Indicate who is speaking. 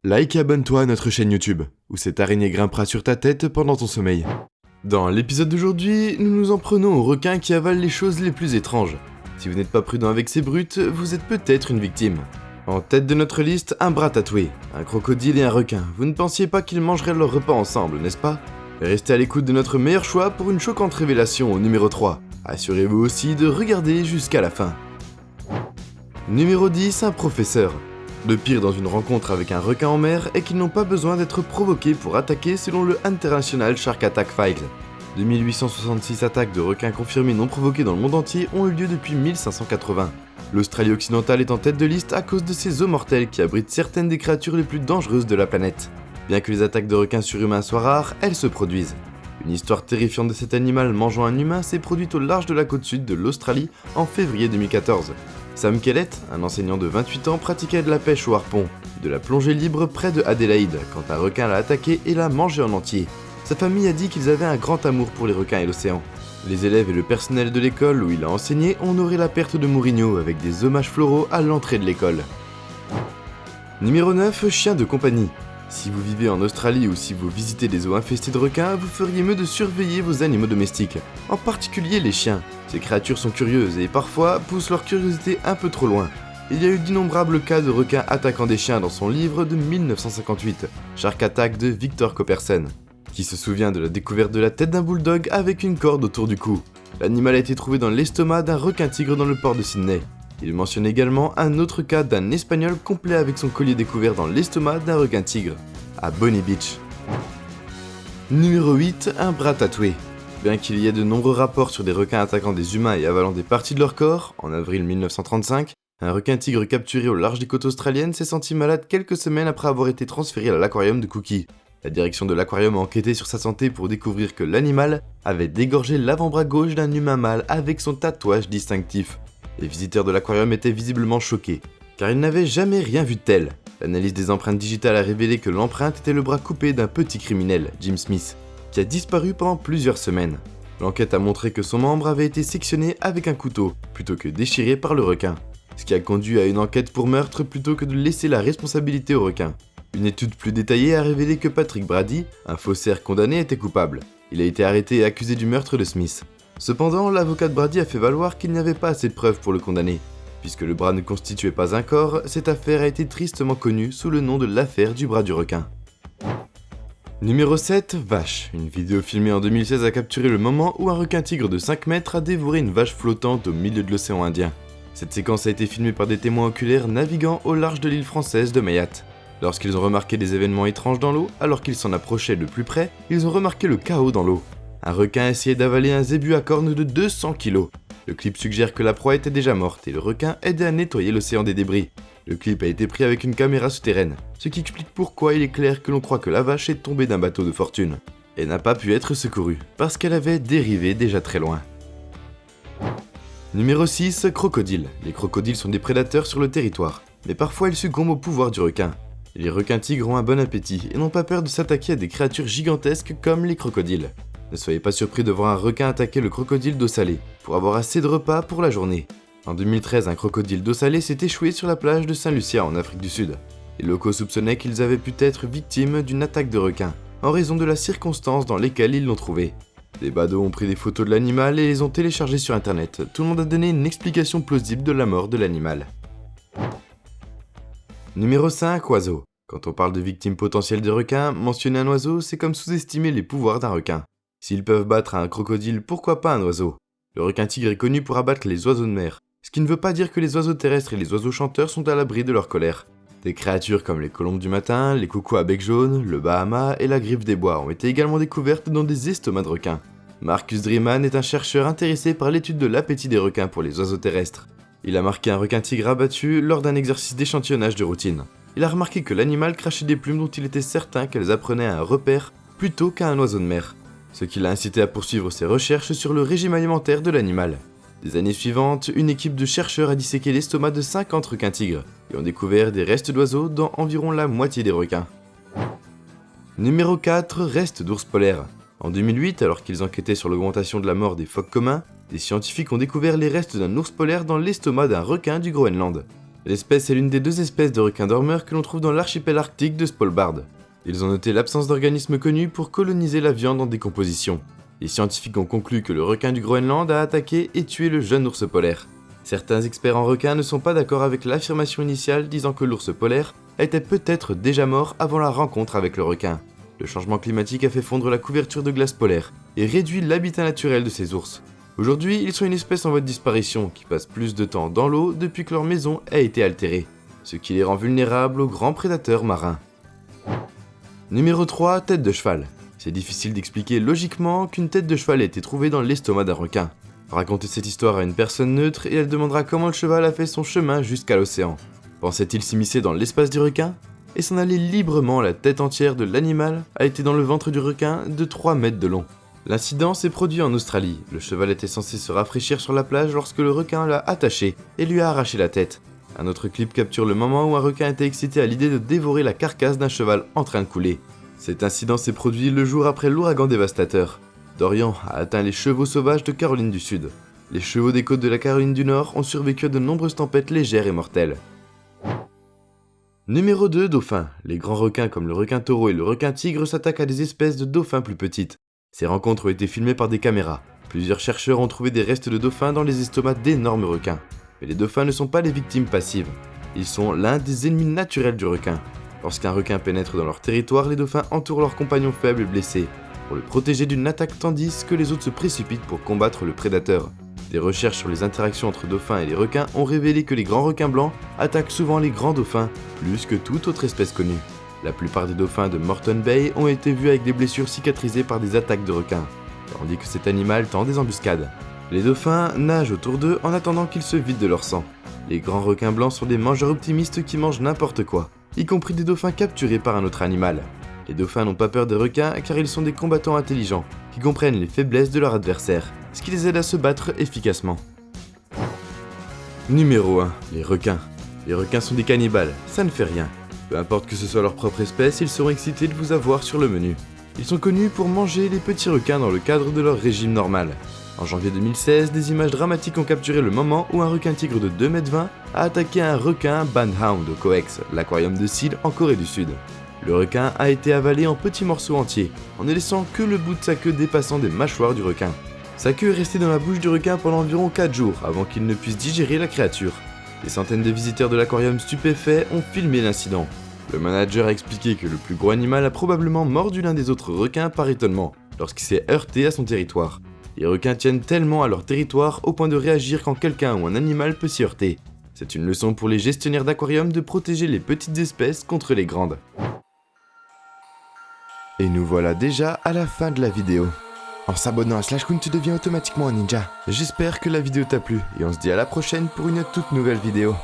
Speaker 1: Like et abonne-toi à notre chaîne YouTube, où cette araignée grimpera sur ta tête pendant ton sommeil. Dans l'épisode d'aujourd'hui, nous nous en prenons aux requins qui avalent les choses les plus étranges. Si vous n'êtes pas prudent avec ces brutes, vous êtes peut-être une victime. En tête de notre liste, un bras tatoué, un crocodile et un requin. Vous ne pensiez pas qu'ils mangeraient leur repas ensemble, n'est-ce pas? Restez à l'écoute de notre meilleur choix pour une choquante révélation au numéro 3. Assurez-vous aussi de regarder jusqu'à la fin. Numéro 10, un professeur. Le pire dans une rencontre avec un requin en mer est qu'ils n'ont pas besoin d'être provoqués pour attaquer selon le International Shark Attack Files. 2866 attaques de requins confirmées non provoquées dans le monde entier ont eu lieu depuis 1580. L'Australie occidentale est en tête de liste à cause de ses eaux mortelles qui abritent certaines des créatures les plus dangereuses de la planète. Bien que les attaques de requins sur humains soient rares, elles se produisent. Une histoire terrifiante de cet animal mangeant un humain s'est produite au large de la côte sud de l'Australie en février 2014. Sam Kellett, un enseignant de 28 ans, pratiquait de la pêche au harpon, de la plongée libre près de Adélaïde, quand un requin l'a attaqué et l'a mangé en entier. Sa famille a dit qu'ils avaient un grand amour pour les requins et l'océan. Les élèves et le personnel de l'école où il a enseigné ont honoré la perte de Mourinho avec des hommages floraux à l'entrée de l'école. Numéro 9, chien de compagnie. Si vous vivez en Australie ou si vous visitez des eaux infestées de requins, vous feriez mieux de surveiller vos animaux domestiques, en particulier les chiens. Ces créatures sont curieuses et parfois poussent leur curiosité un peu trop loin. Il y a eu d'innombrables cas de requins attaquant des chiens dans son livre de 1958, Shark Attack de Victor Koppersen. Qui se souvient de la découverte de la tête d'un bulldog avec une corde autour du cou. L'animal a été trouvé dans l'estomac d'un requin-tigre dans le port de Sydney. Il mentionne également un autre cas d'un Espagnol complet avec son collier découvert dans l'estomac d'un requin-tigre, à Bonny Beach. Numéro 8, un bras tatoué. Bien qu'il y ait de nombreux rapports sur des requins attaquant des humains et avalant des parties de leur corps, en avril 1935, un requin-tigre capturé au large des côtes australiennes s'est senti malade quelques semaines après avoir été transféré à l'aquarium de Cookie. La direction de l'aquarium a enquêté sur sa santé pour découvrir que l'animal avait dégorgé l'avant-bras gauche d'un humain mâle avec son tatouage distinctif. Les visiteurs de l'aquarium étaient visiblement choqués, car ils n'avaient jamais rien vu de tel. L'analyse des empreintes digitales a révélé que l'empreinte était le bras coupé d'un petit criminel, Jim Smith, qui a disparu pendant plusieurs semaines. L'enquête a montré que son membre avait été sectionné avec un couteau, plutôt que déchiré par le requin, ce qui a conduit à une enquête pour meurtre plutôt que de laisser la responsabilité au requin. Une étude plus détaillée a révélé que Patrick Brady, un faussaire condamné, était coupable. Il a été arrêté et accusé du meurtre de Smith. Cependant, l'avocat de Brady a fait valoir qu'il n'y avait pas assez de preuves pour le condamner. Puisque le bras ne constituait pas un corps, cette affaire a été tristement connue sous le nom de l'affaire du bras du requin. Numéro 7, vache. Une vidéo filmée en 2016 a capturé le moment où un requin-tigre de 5 mètres a dévoré une vache flottante au milieu de l'océan Indien. Cette séquence a été filmée par des témoins oculaires naviguant au large de l'île française de Mayotte. Lorsqu'ils ont remarqué des événements étranges dans l'eau, alors qu'ils s'en approchaient de plus près, ils ont remarqué le chaos dans l'eau. Un requin a essayé d'avaler un zébu à cornes de 200 kg. Le clip suggère que la proie était déjà morte et le requin aidait à nettoyer l'océan des débris. Le clip a été pris avec une caméra souterraine, ce qui explique pourquoi il est clair que l'on croit que la vache est tombée d'un bateau de fortune. Et n'a pas pu être secourue, parce qu'elle avait dérivé déjà très loin. Numéro 6, crocodile. Les crocodiles sont des prédateurs sur le territoire, mais parfois ils succombent au pouvoir du requin. Les requins-tigres ont un bon appétit et n'ont pas peur de s'attaquer à des créatures gigantesques comme les crocodiles. Ne soyez pas surpris de voir un requin attaquer le crocodile d'eau salée, pour avoir assez de repas pour la journée. En 2013, un crocodile d'eau salée s'est échoué sur la plage de Saint-Lucia en Afrique du Sud. Les locaux soupçonnaient qu'ils avaient pu être victimes d'une attaque de requin, en raison de la circonstance dans lesquelles ils l'ont trouvé. Des badauds ont pris des photos de l'animal et les ont téléchargées sur internet. Tout le monde a donné une explication plausible de la mort de l'animal. Numéro 5, oiseau. Quand on parle de victimes potentielles de requins, mentionner un oiseau, c'est comme sous-estimer les pouvoirs d'un requin. S'ils peuvent battre un crocodile, pourquoi pas un oiseau? Le requin-tigre est connu pour abattre les oiseaux de mer, ce qui ne veut pas dire que les oiseaux terrestres et les oiseaux chanteurs sont à l'abri de leur colère. Des créatures comme les colombes du matin, les coucous à bec jaune, le bahama et la griffe des bois ont été également découvertes dans des estomacs de requins. Marcus Dreeman est un chercheur intéressé par l'étude de l'appétit des requins pour les oiseaux terrestres. Il a marqué un requin-tigre abattu lors d'un exercice d'échantillonnage de routine. Il a remarqué que l'animal crachait des plumes dont il était certain qu'elles apprenaient à un repère plutôt qu'à un oiseau de mer, ce qui l'a incité à poursuivre ses recherches sur le régime alimentaire de l'animal. Des années suivantes, une équipe de chercheurs a disséqué l'estomac de 50 requins-tigres et ont découvert des restes d'oiseaux dans environ la moitié des requins. Numéro 4, restes d'ours polaires. En 2008, alors qu'ils enquêtaient sur l'augmentation de la mort des phoques communs, des scientifiques ont découvert les restes d'un ours polaire dans l'estomac d'un requin du Groenland. L'espèce est l'une des 2 espèces de requins dormeurs que l'on trouve dans l'archipel arctique de Svalbard. Ils ont noté l'absence d'organismes connus pour coloniser la viande en décomposition. Les scientifiques ont conclu que le requin du Groenland a attaqué et tué le jeune ours polaire. Certains experts en requins ne sont pas d'accord avec l'affirmation initiale disant que l'ours polaire était peut-être déjà mort avant la rencontre avec le requin. Le changement climatique a fait fondre la couverture de glace polaire et réduit l'habitat naturel de ces ours. Aujourd'hui, ils sont une espèce en voie de disparition qui passe plus de temps dans l'eau depuis que leur maison a été altérée, ce qui les rend vulnérables aux grands prédateurs marins. Numéro 3, tête de cheval. C'est difficile d'expliquer logiquement qu'une tête de cheval ait été trouvée dans l'estomac d'un requin. Racontez cette histoire à une personne neutre et elle demandera comment le cheval a fait son chemin jusqu'à l'océan. Pensait-il s'immiscer dans l'espace du requin et s'en aller librement? La tête entière de l'animal a été dans le ventre du requin de 3 mètres de long. L'incident s'est produit en Australie. Le cheval était censé se rafraîchir sur la plage lorsque le requin l'a attaché et lui a arraché la tête. Un autre clip capture le moment où un requin était excité à l'idée de dévorer la carcasse d'un cheval en train de couler. Cet incident s'est produit le jour après l'ouragan dévastateur. Dorian a atteint les chevaux sauvages de Caroline du Sud. Les chevaux des côtes de la Caroline du Nord ont survécu à de nombreuses tempêtes légères et mortelles. Numéro 2, dauphins. Les grands requins comme le requin taureau et le requin tigre s'attaquent à des espèces de dauphins plus petites. Ces rencontres ont été filmées par des caméras. Plusieurs chercheurs ont trouvé des restes de dauphins dans les estomacs d'énormes requins. Mais les dauphins ne sont pas les victimes passives. Ils sont l'un des ennemis naturels du requin. Lorsqu'un requin pénètre dans leur territoire, les dauphins entourent leurs compagnons faibles et blessés pour le protéger d'une attaque tandis que les autres se précipitent pour combattre le prédateur. Des recherches sur les interactions entre dauphins et les requins ont révélé que les grands requins blancs attaquent souvent les grands dauphins, plus que toute autre espèce connue. La plupart des dauphins de Moreton Bay ont été vus avec des blessures cicatrisées par des attaques de requins, tandis que cet animal tend des embuscades. Les dauphins nagent autour d'eux en attendant qu'ils se vident de leur sang. Les grands requins blancs sont des mangeurs optimistes qui mangent n'importe quoi, y compris des dauphins capturés par un autre animal. Les dauphins n'ont pas peur des requins car ils sont des combattants intelligents, qui comprennent les faiblesses de leur adversaire, ce qui les aide à se battre efficacement. Numéro 1. Les requins. Les requins sont des cannibales, ça ne fait rien. Peu importe que ce soit leur propre espèce, ils seront excités de vous avoir sur le menu. Ils sont connus pour manger les petits requins dans le cadre de leur régime normal. En janvier 2016, des images dramatiques ont capturé le moment où un requin tigre de 2,20 m a attaqué un requin Bandhound au Coex, l'aquarium de Seal en Corée du Sud. Le requin a été avalé en petits morceaux entiers, en ne laissant que le bout de sa queue dépassant des mâchoires du requin. Sa queue est restée dans la bouche du requin pendant environ 4 jours avant qu'il ne puisse digérer la créature. Des centaines de visiteurs de l'aquarium stupéfaits ont filmé l'incident. Le manager a expliqué que le plus gros animal a probablement mordu l'un des autres requins par étonnement, lorsqu'il s'est heurté à son territoire. Les requins tiennent tellement à leur territoire au point de réagir quand quelqu'un ou un animal peut s'y heurter. C'est une leçon pour les gestionnaires d'aquarium de protéger les petites espèces contre les grandes. Et nous voilà déjà à la fin de la vidéo. En s'abonnant à Slashcoon, tu deviens automatiquement un ninja. J'espère que la vidéo t'a plu et on se dit à la prochaine pour une toute nouvelle vidéo.